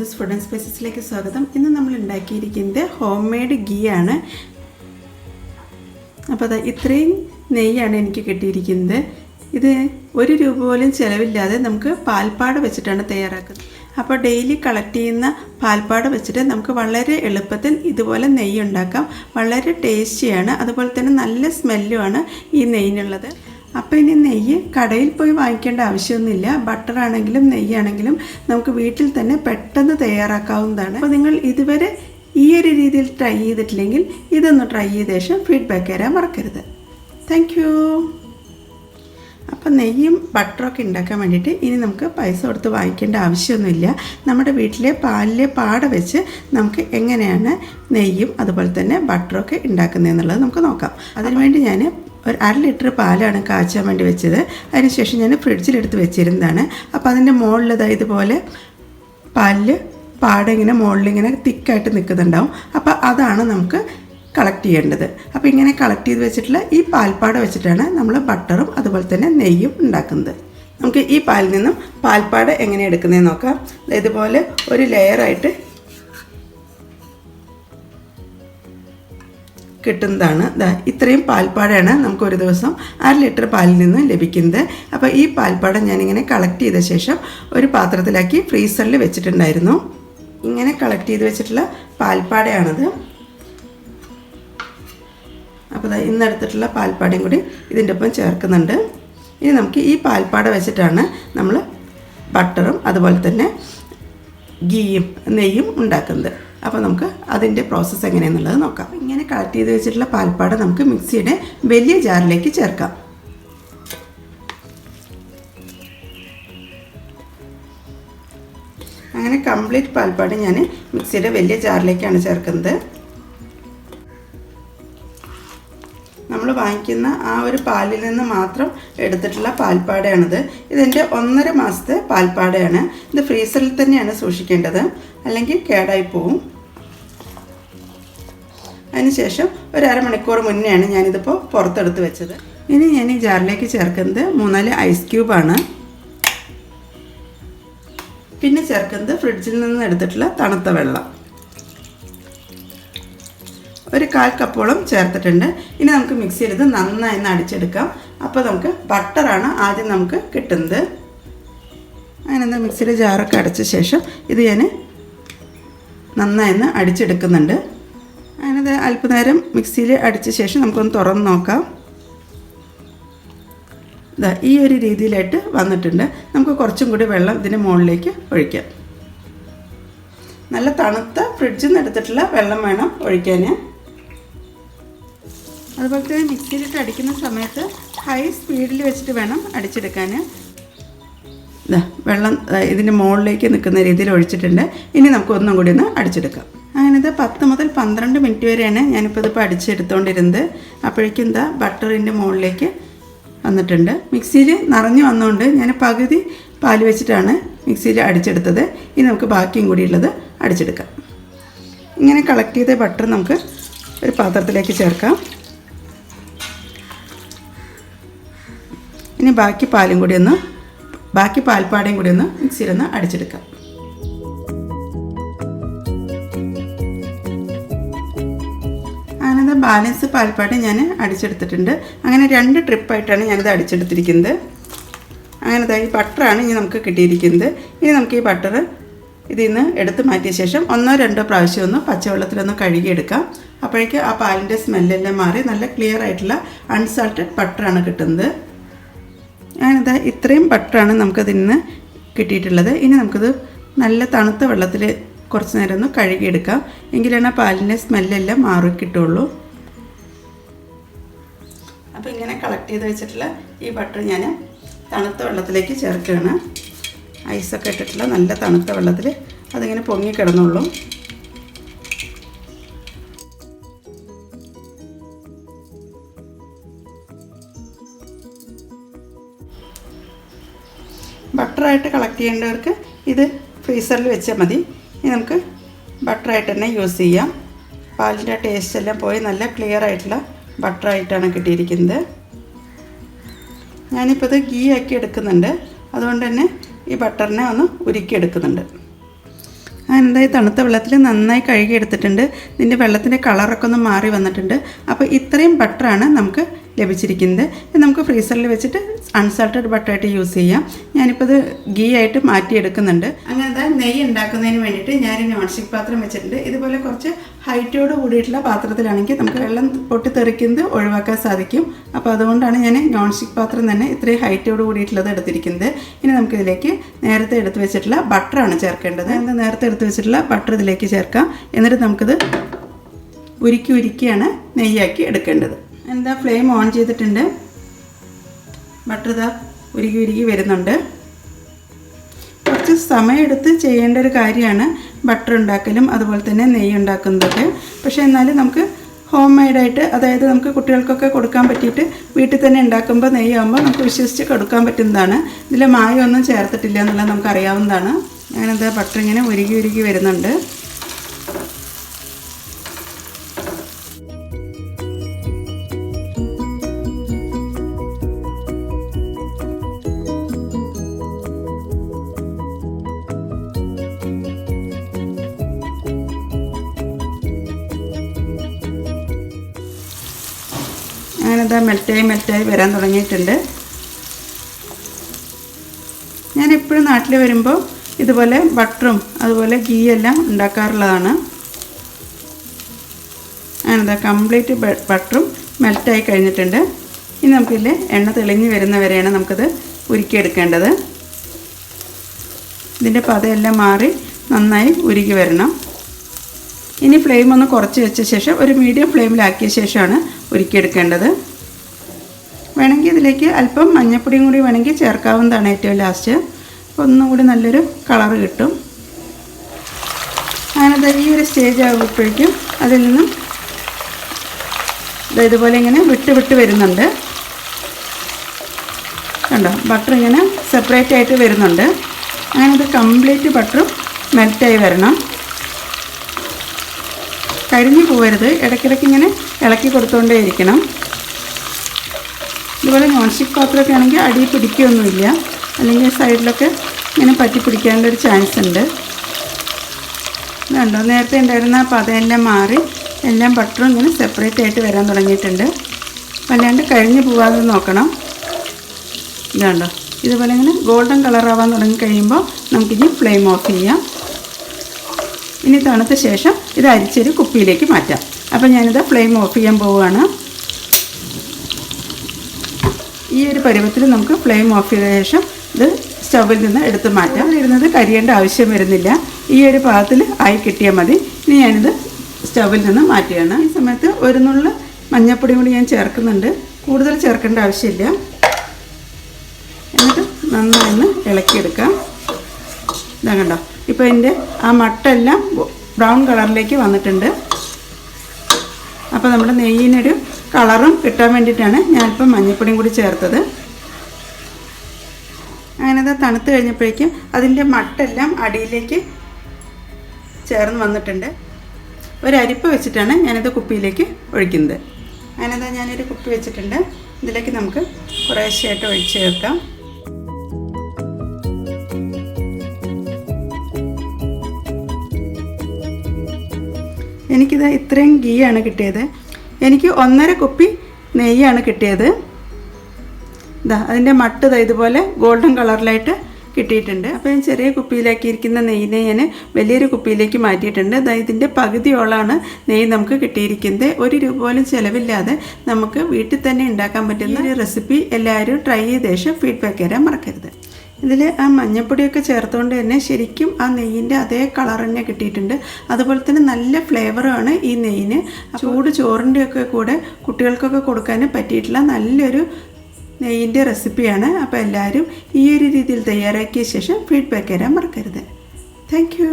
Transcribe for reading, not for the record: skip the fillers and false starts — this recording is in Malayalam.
സിന്ധുസ് ഫുഡ് ആൻഡ് സ്പൈസസിലേക്ക് സ്വാഗതം. ഇന്ന് നമ്മൾ ഉണ്ടാക്കിയിരിക്കുന്നത് ഹോം മെയ്ഡ് ഗീ ആണ്. അപ്പോൾ അത് ഇത്രയും നെയ്യാണ് എനിക്ക് കിട്ടിയിരിക്കുന്നത്. ഇത് ₹1 പോലും ചിലവില്ലാതെ നമുക്ക് പാൽപ്പാട വെച്ചിട്ടാണ് തയ്യാറാക്കുന്നത്. അപ്പോൾ ഡെയിലി കളക്ട് ചെയ്യുന്ന പാൽപ്പാട വെച്ചിട്ട് നമുക്ക് വളരെ എളുപ്പത്തിൽ ഇതുപോലെ നെയ്യ് ഉണ്ടാക്കാം. വളരെ ടേസ്റ്റിയാണ്, അതുപോലെ തന്നെ നല്ല സ്മെല്ലുമാണ് ഈ നെയ്യിനുള്ളത്. അപ്പോൾ ഇനി നെയ്യ് കടയിൽ പോയി വാങ്ങിക്കേണ്ട ആവശ്യമൊന്നുമില്ല. ബട്ടറാണെങ്കിലും നെയ്യാണെങ്കിലും നമുക്ക് വീട്ടിൽ തന്നെ പെട്ടെന്ന് തയ്യാറാക്കാവുന്നതാണ്. അപ്പോൾ നിങ്ങൾ ഇതുവരെ ഈ ഒരു രീതിയിൽ ട്രൈ ചെയ്തിട്ടില്ലെങ്കിൽ ഇതൊന്ന് ട്രൈ ചെയ്ത ശേഷം ഫീഡ്ബാക്ക് തരാൻ മറക്കരുത്. Thank you. അപ്പോൾ നെയ്യും ബട്ടറൊക്കെ ഉണ്ടാക്കാൻ വേണ്ടിയിട്ട് ഇനി നമുക്ക് പൈസ കൊടുത്ത് വാങ്ങിക്കേണ്ട ആവശ്യമൊന്നുമില്ല. നമ്മുടെ വീട്ടിലെ പാലിലെ പാട വെച്ച് നമുക്ക് എങ്ങനെയാണ് നെയ്യും അതുപോലെ തന്നെ ബട്ടറൊക്കെ ഉണ്ടാക്കുന്നതെന്നുള്ളത് നമുക്ക് നോക്കാം. അതിനുവേണ്ടി ഞാൻ ഒരു 1/2 ലിറ്റർ പാലാണ് കാച്ചാൻ വേണ്ടി വെച്ചത്. അതിനുശേഷം ഞാൻ ഫ്രിഡ്ജിലെടുത്ത് വെച്ചിരുന്നതാണ്. അപ്പോൾ അതിൻ്റെ മുകളിൽ ഇതുപോലെ പാലിൽ പാട ഇങ്ങനെ മുകളിലിങ്ങനെ തിക്കായിട്ട് നിൽക്കുന്നുണ്ടാവും. അപ്പോൾ അതാണ് നമുക്ക് കളക്ട് ചെയ്യേണ്ടത്. അപ്പോൾ ഇങ്ങനെ കളക്ട് ചെയ്ത് വെച്ചിട്ടുള്ള ഈ പാൽപ്പാട വെച്ചിട്ടാണ് നമ്മൾ ബട്ടറും അതുപോലെ തന്നെ നെയ്യും ഉണ്ടാക്കുന്നത്. നമുക്ക് ഈ പാലിൽ നിന്നും പാൽപ്പാട എങ്ങനെ എടുക്കുന്നതെന്ന് നോക്കാം. ഇതുപോലെ ഒരു ലെയറായിട്ട് കിട്ടുന്നതാണ്. ഇത്രയും പാൽപ്പാടയാണ് നമുക്ക് ഒരു ദിവസം 1/2 ലിറ്റർ പാലിൽ നിന്ന് ലഭിക്കുന്നത്. അപ്പോൾ ഈ പാൽപ്പാട ഞാനിങ്ങനെ കളക്ട് ചെയ്ത ശേഷം ഒരു പാത്രത്തിലാക്കി ഫ്രീസറിൽ വെച്ചിട്ടുണ്ടായിരുന്നു. ഇങ്ങനെ കളക്ട് ചെയ്ത് വെച്ചിട്ടുള്ള പാൽപ്പാടയാണത്. അപ്പോൾ ഇന്നെടുത്തിട്ടുള്ള പാൽപ്പാടയും കൂടി ഇതിൻ്റെ ഒപ്പം ചേർക്കുന്നുണ്ട്. ഇനി നമുക്ക് ഈ പാൽപ്പാട വെച്ചിട്ടാണ് നമ്മൾ ബട്ടറും അതുപോലെ തന്നെ ഗീയും നെയ്യും ഉണ്ടാക്കുന്നത്. അപ്പോൾ നമുക്ക് അതിൻ്റെ പ്രോസസ്സ് എങ്ങനെയാണെന്നുള്ളത് നോക്കാം. ഇങ്ങനെ കളക്ട് ചെയ്ത് വെച്ചിട്ടുള്ള പാൽപ്പാട നമുക്ക് മിക്സിയുടെ വലിയ ജാറിലേക്ക് ചേർക്കാം. അങ്ങനെ കംപ്ലീറ്റ് പാൽപ്പാട ഞാൻ മിക്സിയുടെ വലിയ ജാറിലേക്കാണ് ചേർക്കുന്നത്. നമ്മൾ വാങ്ങിക്കുന്ന ആ ഒരു പാലിൽ നിന്ന് മാത്രം എടുത്തിട്ടുള്ള പാൽപ്പാടയാണിത്. ഇതെൻ്റെ 1.5 മാസത്തെ പാൽപ്പാടയാണ്. ഇത് ഫ്രീസറിൽ തന്നെയാണ് സൂക്ഷിക്കേണ്ടത്, അല്ലെങ്കിൽ കേടായി പോവും. അതിനുശേഷം ഒരു 1/2 മണിക്കൂർ മുന്നെയാണ് ഞാനിതിപ്പോൾ പുറത്തെടുത്ത് വെച്ചത്. ഇനി ഞാൻ ഈ ജാറിലേക്ക് ചേർക്കുന്നത് 3-4 ഐസ് ക്യൂബാണ്. പിന്നെ ചേർക്കുന്നത് ഫ്രിഡ്ജിൽ നിന്ന് എടുത്തിട്ടുള്ള തണുത്ത വെള്ളം ഒരു 1/4 കപ്പോളം ചേർത്തിട്ടുണ്ട്. ഇനി നമുക്ക് മിക്സിയിൽ ഇത് നന്നായി അടിച്ചെടുക്കാം. അപ്പോൾ നമുക്ക് ബട്ടറാണ് ആദ്യം നമുക്ക് കിട്ടുന്നത്. അങ്ങനെ മിക്സിയുടെ ജാറൊക്കെ അടച്ച ശേഷം ഇത് ഞാൻ നന്നായി അടിച്ചെടുക്കുന്നുണ്ട്. അങ്ങനെ അല്പനേരം മിക്സിയിൽ അടിച്ച ശേഷം നമുക്കൊന്ന് തുറന്ന് നോക്കാം. ഈ ഒരു രീതിയിലായിട്ട് വന്നിട്ടുണ്ട്. നമുക്ക് കുറച്ചും കൂടി വെള്ളം ഇതിന് മുകളിലേക്ക് ഒഴിക്കാം. നല്ല തണുത്ത ഫ്രിഡ്ജിൽ നിന്ന് എടുത്തിട്ടുള്ള വെള്ളം വേണം ഒഴിക്കാൻ. അതുപോലെ തന്നെ മിക്സിയിലിട്ട് അടിക്കുന്ന സമയത്ത് ഹൈ സ്പീഡിൽ വെച്ചിട്ട് വേണം അടിച്ചെടുക്കാൻ. വെള്ളം ഇതിൻ്റെ മുകളിലേക്ക് നിൽക്കുന്ന രീതിയിൽ ഒഴിച്ചിട്ടുണ്ട്. ഇനി നമുക്ക് ഒന്നും കൂടി ഒന്ന് അടിച്ചെടുക്കാം. അങ്ങനെ 10 മുതൽ 12 മിനിറ്റ് വരെയാണ് ഞാനിപ്പോൾ ഇതിപ്പോൾ അടിച്ചെടുത്തുകൊണ്ടിരുന്നത്. അപ്പോഴേക്കും ബട്ടറിൻ്റെ മുകളിലേക്ക് വന്നിട്ടുണ്ട്. മിക്സിയിൽ നിറഞ്ഞു വന്നുകൊണ്ട് ഞാൻ പകുതി പാൽ വെച്ചിട്ടാണ് മിക്സിയിൽ അടിച്ചെടുത്തത്. ഇനി നമുക്ക് ബാക്കിയും കൂടിയുള്ളത് അടിച്ചെടുക്കാം. ഇങ്ങനെ കളക്ട് ചെയ്ത ബട്ടർ നമുക്ക് ഒരു പാത്രത്തിലേക്ക് ചേർക്കാം. ഇനി ബാക്കി പാൽപ്പാടയും കൂടി ഒന്ന് മിക്സിയിലൊന്ന് അടിച്ചെടുക്കാം. അങ്ങനെ ബാലൻസ് പാൽപ്പാട ഞാൻ അടിച്ചെടുത്തിട്ടുണ്ട്. അങ്ങനെ 2 ട്രിപ്പായിട്ടാണ് ഞാനിത് അടിച്ചെടുത്തിരിക്കുന്നത്. അങ്ങനെ ഈ ബട്ടറാണ് ഇനി നമുക്ക് കിട്ടിയിരിക്കുന്നത്. ഇനി നമുക്ക് ഈ ബട്ടർ ഇതിൽ നിന്ന് എടുത്ത് മാറ്റിയ ശേഷം 1-2 പ്രാവശ്യം ഒന്ന് പച്ചവെള്ളത്തിലൊന്ന് കഴുകിയെടുക്കാം. അപ്പോഴേക്ക് ആ പാലിൻ്റെ സ്മെല്ലെല്ലാം മാറി നല്ല ക്ലിയർ ആയിട്ടുള്ള അൺസാൾട്ടഡ് ബട്ടറാണ് കിട്ടുന്നത്. അങ്ങനെ ഇത്രയും ബട്ടറാണ് നമുക്കതിൽ നിന്ന് കിട്ടിയിട്ടുള്ളത്. ഇനി നമുക്കത് നല്ല തണുത്ത വെള്ളത്തിൽ കുറച്ച് നേരം ഒന്ന് കഴുകിയെടുക്കാം. എങ്കിലാണ് ആ പാലിൻ്റെ സ്മെല്ലെല്ലാം മാറി കിട്ടുള്ളൂ. അപ്പോൾ ഇങ്ങനെ കളക്ട് ചെയ്ത് വെച്ചിട്ടുള്ള ഈ ബട്ടർ ഞാൻ തണുത്ത വെള്ളത്തിലേക്ക് ചേർക്കുകയാണ്. ഐസൊക്കെ ഇട്ടിട്ടുള്ള നല്ല തണുത്ത വെള്ളത്തിൽ അതിങ്ങനെ പൊങ്ങി കിടന്നുള്ളൂ. ബട്ടറായിട്ട് കളക്ട് ചെയ്യേണ്ടവർക്ക് ഇത് ഫ്രീസറിൽ വെച്ചാൽ മതി. ഇനി നമുക്ക് ബട്ടറായിട്ട് തന്നെ യൂസ് ചെയ്യാം. പാലിൻ്റെ ടേസ്റ്റ് എല്ലാം പോയി നല്ല ക്ലിയർ ആയിട്ടുള്ള ബട്ടറായിട്ടാണ് കിട്ടിയിരിക്കുന്നത്. ഞാനിപ്പോൾ ഇത് ഗീ ആക്കി എടുക്കുന്നുണ്ട്. അതുകൊണ്ട് തന്നെ ഈ ബട്ടറിനെ ഒന്ന് ഉരുക്കിയെടുക്കുന്നുണ്ട്. അങ്ങനെ തണുത്ത വെള്ളത്തിൽ നന്നായി കഴുകിയെടുത്തിട്ടുണ്ട്. ഇതിൻ്റെ വെള്ളത്തിൻ്റെ കളറൊക്കെ ഒന്ന് മാറി വന്നിട്ടുണ്ട്. അപ്പോൾ ഇത്രയും ബട്ടറാണ് നമുക്ക് ലഭിച്ചിരിക്കുന്നത്. ഇത് നമുക്ക് ഫ്രീസറിൽ വെച്ചിട്ട് അൺസാൾട്ടഡ് ബട്ടറായിട്ട് യൂസ് ചെയ്യാം. ഞാനിപ്പോൾ ഇത് ഗീ ആയിട്ട് മാറ്റിയെടുക്കുന്നുണ്ട്. അങ്ങനെ നെയ്യ് ഉണ്ടാക്കുന്നതിന് വേണ്ടിയിട്ട് ഞാൻ നോൺ സ്റ്റിക്ക് പാത്രം വെച്ചിട്ടുണ്ട്. ഇതുപോലെ കുറച്ച് ഹൈറ്റോട് കൂടിയിട്ടുള്ള പാത്രത്തിലാണെങ്കിൽ നമുക്ക് വെള്ളം പൊട്ടിത്തെറിക്കുന്നത് ഒഴിവാക്കാൻ സാധിക്കും. അപ്പോൾ അതുകൊണ്ടാണ് ഞാൻ നോൺ സ്റ്റിക്ക് പാത്രം തന്നെ ഇത്രയും ഹൈറ്റോട് കൂടിയിട്ടുള്ളത് എടുത്തിരിക്കുന്നത്. ഇനി നമുക്കിതിലേക്ക് നേരത്തെ എടുത്ത് വെച്ചിട്ടുള്ള ബട്ടറാണ് ചേർക്കേണ്ടത്. നേരത്തെ എടുത്ത് വെച്ചിട്ടുള്ള ബട്ടർ ഇതിലേക്ക് ചേർക്കാം. എന്നിട്ട് നമുക്കിത് ഉരുക്കിയാണ് നെയ്യാക്കി എടുക്കേണ്ടത്. ഫ്ലെയിം ഓൺ ചെയ്തിട്ടുണ്ട്. ബട്ടർ ഉരുക്കി വരുന്നുണ്ട്. കുറച്ച് സമയമെടുത്ത് ചെയ്യേണ്ട ഒരു കാര്യമാണ് ബട്ടർ ഉണ്ടാക്കലും അതുപോലെ തന്നെ നെയ്യ് ഉണ്ടാക്കുന്നതൊക്കെ. പക്ഷേ എന്നാലും നമുക്ക് ഹോം മെയ്ഡായിട്ട്, അതായത് നമുക്ക് കുട്ടികൾക്കൊക്കെ കൊടുക്കാൻ പറ്റിയിട്ട് വീട്ടിൽ തന്നെ ഉണ്ടാക്കുമ്പോൾ നെയ്യാകുമ്പോൾ നമുക്ക് വിശ്വസിച്ച് കൊടുക്കാൻ പറ്റുന്നതാണ്. ഇതിൽ മായമൊന്നും ചേർത്തിട്ടില്ല എന്നുള്ളത് നമുക്ക് അറിയാവുന്നതാണ്. ഞാനത് ബട്ടർ ഇങ്ങനെ ഉരുക്കി വരുന്നുണ്ട്. അങ്ങനെതാ മെൽറ്റായി വരാൻ തുടങ്ങിയിട്ടുണ്ട്. ഞാനെപ്പോഴും നാട്ടിൽ വരുമ്പോൾ ഇതുപോലെ ബട്ടറും അതുപോലെ ഗീ എല്ലാം ഉണ്ടാക്കാറുള്ളതാണ്. അങ്ങനെതാ കംപ്ലീറ്റ് ബട്ടറും മെൽറ്റായി കഴിഞ്ഞിട്ടുണ്ട്. ഇനി നമുക്കിതിൽ എണ്ണ തെളിഞ്ഞ് വരുന്നവരെയാണ് നമുക്കിത് ഉരുക്കിയെടുക്കേണ്ടത്. ഇതിൻ്റെ പതയെല്ലാം മാറി നന്നായി ഉരുക്കി വരണം. ഇനി ഫ്ലെയിം ഒന്ന് കുറച്ച് വെച്ച ശേഷം ഒരു മീഡിയം ഫ്ലെയിമിലാക്കിയ ശേഷമാണ് ഉരുക്കിയെടുക്കേണ്ടത്. വേണമെങ്കിൽ ഇതിലേക്ക് അല്പം മഞ്ഞൾപ്പൊടിയും കൂടി വേണമെങ്കിൽ ചേർക്കാവുന്നതാണ് ഏറ്റവും ലാസ്റ്റ്. അപ്പോൾ ഒന്നും കൂടി നല്ലൊരു കളറ് കിട്ടും. അങ്ങനെ ഈ ഒരു സ്റ്റേജ് ആകുമ്പോഴേക്കും അതിൽ നിന്നും ഇതുപോലെ ഇങ്ങനെ വിട്ട് വരുന്നുണ്ട്. കണ്ടോ, ബട്ടർ ഇങ്ങനെ സെപ്പറേറ്റ് ആയിട്ട് വരുന്നുണ്ട്. അങ്ങനെ ഇത് കംപ്ലീറ്റ് ബട്ടറും മെൽറ്റായി വരണം. കരിഞ്ഞു പോകരുത്. ഇടയ്ക്കിടയ്ക്ക് ഇങ്ങനെ ഇളക്കി കൊടുത്തുകൊണ്ടേ ഇരിക്കണം. ഇതുപോലെ നോൺ സ്റ്റിക്ക് പാത്രമൊക്കെ ആണെങ്കിൽ അടി പിടിക്കുകയൊന്നുമില്ല, അല്ലെങ്കിൽ സൈഡിലൊക്കെ ഇങ്ങനെ പറ്റി പിടിക്കാനുള്ളൊരു ചാൻസ് ഉണ്ട്. ഇതുണ്ടോ, നേരത്തെ ഉണ്ടായിരുന്ന പതയെല്ലാം മാറി എല്ലാം ബട്ടറും ഇങ്ങനെ സെപ്പറേറ്റ് ആയിട്ട് വരാൻ തുടങ്ങിയിട്ടുണ്ട്. വല്ലാണ്ട് കരിഞ്ഞു പോകാതെ നോക്കണം. ഇതുണ്ടോ, ഇതുപോലെ ഇങ്ങനെ ഗോൾഡൻ കളറാവാൻ തുടങ്ങി കഴിയുമ്പോൾ നമുക്കിനി ഫ്ലെയിം ഓഫ് ചെയ്യാം. ഇനി തണുത്ത ശേഷം ഇത് അരിച്ചൊരു കുപ്പിയിലേക്ക് മാറ്റാം. അപ്പോൾ ഞാനിത് ഫ്ലെയിം ഓഫ് ചെയ്യാൻ പോവുകയാണ്. ഈ ഒരു പരുവത്തിൽ നമുക്ക് ഫ്ലെയിം ഓഫ് ചെയ്ത ശേഷം ഇത് സ്റ്റൗവിൽ നിന്ന് എടുത്ത് മാറ്റാം. ഇരുന്നത് കരിയേണ്ട ആവശ്യം വരുന്നില്ല. ഈ ഒരു പാകത്തിൽ ആയി കിട്ടിയാൽ മതി. ഇനി ഞാനിത് സ്റ്റൗവിൽ നിന്ന് മാറ്റുകയാണ്. ഈ സമയത്ത് ഒരു നുള്ള് മഞ്ഞൾപ്പൊടിയും കൂടി ഞാൻ ചേർക്കുന്നുണ്ട്. കൂടുതൽ ചേർക്കേണ്ട ആവശ്യമില്ല. എന്നിട്ട് നന്നായി ഇളക്കിയെടുക്കാം. ഇതാ കണ്ടോ, ഇപ്പോൾ എൻ്റെ ആ മട്ടെല്ലാം ബ്രൗൺ കളറിലേക്ക് വന്നിട്ടുണ്ട്. അപ്പോൾ നമ്മുടെ നെയ്യിനൊരു കളറും കിട്ടാൻ വേണ്ടിയിട്ടാണ് ഞാനിപ്പോൾ മഞ്ഞൾപ്പൊടിയും കൂടി ചേർത്തത്. അങ്ങനെ അത് തണുത്ത് കഴിഞ്ഞപ്പോഴേക്കും അതിൻ്റെ മട്ടെല്ലാം അടിയിലേക്ക് ചേർന്ന് വന്നിട്ടുണ്ട്. ഒരു അരിപ്പ വെച്ചിട്ടാണ് ഞാനിത് കുപ്പിയിലേക്ക് ഒഴിക്കുന്നത്. അങ്ങനെ ഞാനൊരു കുപ്പി വെച്ചിട്ടുണ്ട്. ഇതിലേക്ക് നമുക്ക് കുറേശ്ശെയായിട്ട് ഒഴിച്ച് ചേർക്കാം. എനിക്കിത് ഇത്രയും ഗീയാണ് കിട്ടിയത്. എനിക്ക് 1.5 കുപ്പി നെയ്യാണ് കിട്ടിയത്. അതിൻ്റെ മട്ട് ഇതുപോലെ ഗോൾഡൻ കളറിലായിട്ട് കിട്ടിയിട്ടുണ്ട്. അപ്പോൾ ഞാൻ ചെറിയ കുപ്പിയിലാക്കിയിരിക്കുന്ന നെയ്യിനെ ഞാൻ വലിയൊരു കുപ്പിയിലേക്ക് മാറ്റിയിട്ടുണ്ട്. ഇതിൻ്റെ പകുതിയോളാണ് നെയ്യ് നമുക്ക് കിട്ടിയിരിക്കുന്നത്. 1 രൂപ പോലും ചിലവില്ലാതെ നമുക്ക് വീട്ടിൽ തന്നെ ഉണ്ടാക്കാൻ പറ്റുന്ന ഒരു റെസിപ്പി എല്ലാവരും ട്രൈ ചെയ്ത ശേഷം ഫീഡ്ബാക്ക് തരാൻ മറക്കരുത്. ഇതിൽ ആ മഞ്ഞപ്പൊടിയൊക്കെ ചേർത്തുകൊണ്ട് തന്നെ ശരിക്കും ആ നെയ്യിൻ്റെ അതേ കളർ തന്നെ കിട്ടിയിട്ടുണ്ട്. അതുപോലെ തന്നെ നല്ല ഫ്ലേവറുമാണ് ഈ നെയ്യിന്. ചൂട് ചോറിൻ്റെയൊക്കെ കൂടെ കുട്ടികൾക്കൊക്കെ കൊടുക്കാൻ പറ്റിയിട്ടുള്ള നല്ലൊരു നെയ്യിൻ്റെ റെസിപ്പിയാണ്. അപ്പോൾ എല്ലാവരും ഈ ഒരു രീതിയിൽ തയ്യാറാക്കിയ ശേഷം ഫീഡ്ബാക്ക് തരാൻ മറക്കരുത്. Thank you.